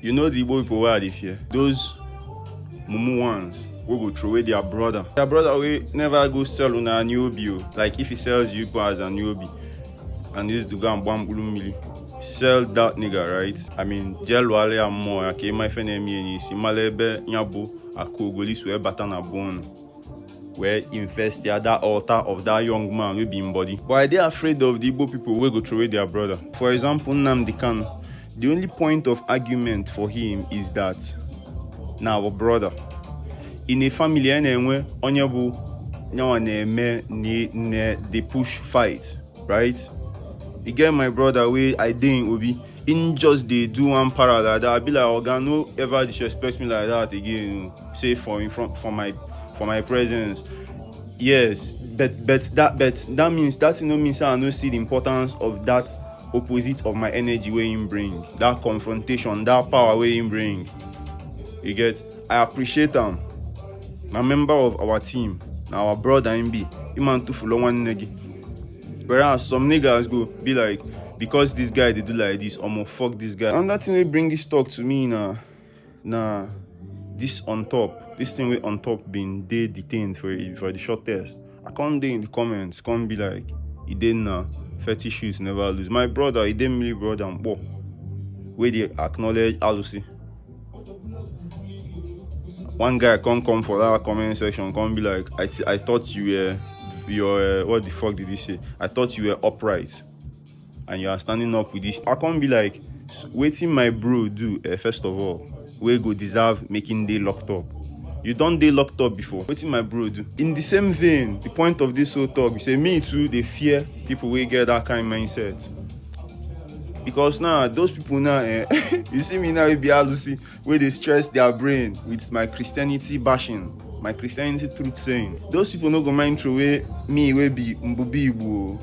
You know the Igbo people where they fear? Those mumu ones who go throw away their brother. Their brother will never go sell on a newbie. Like if he sells you as a newbie and he used to go and bam mili. Sell that nigga, right? I mean, Jelwale and more. Okay, my friend Emi si malebe nyabo akogolis where batana bone. Where invest the other altar of that young man will be in body. But are they afraid of the Igbo people who go throw away their brother? For example, Nnamdi Kanu. The only point of argument for him is that now our brother in a family anyway, they push fight, right? You get my brother way I didn't Obi in just they do one parallel like that. I be like, Oga, no ever disrespect me like that again. Say for my presence. Yes, but that means that no means I no see the importance of that opposite of my energy where him bring. That confrontation, that power where him bring. You get? I appreciate him. My member of our team, now our brother MB, he man too full of one nigga. Whereas some niggas go be like, because this guy they do like this, I'ma fuck this guy. And that thing will bring this talk to me nah, this on top. This thing will on top being they detained for the short test. I can't day in the comments, can't be like, he didn't 30 shoes never lose. My brother, he didn't really brother and whoa. Where they acknowledge Alusi. One guy can't come for that comment section, can't be like, I thought you were what the fuck did he say? I thought you were upright and you are standing up with this. I can't be like, waiting my bro do first of all, we go deserve making day locked up. You don't day locked up before. Waiting my bro do. In the same vein, the point of this whole talk, you say me too, they fear people will get that kind of mindset. Because now, those people now, you see me now, it be Alusi, where they stress their brain with my Christianity bashing, my Christianity truth saying. Those people no go mind throw away me, we be Mbubi Igbo,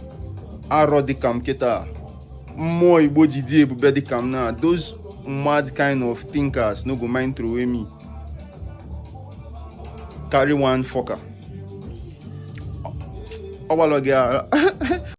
Aro de Kam Keta, more Igbo Jide Igbo de Kam now. Those mad kind of thinkers no go mind throw away me. Carry one fucker.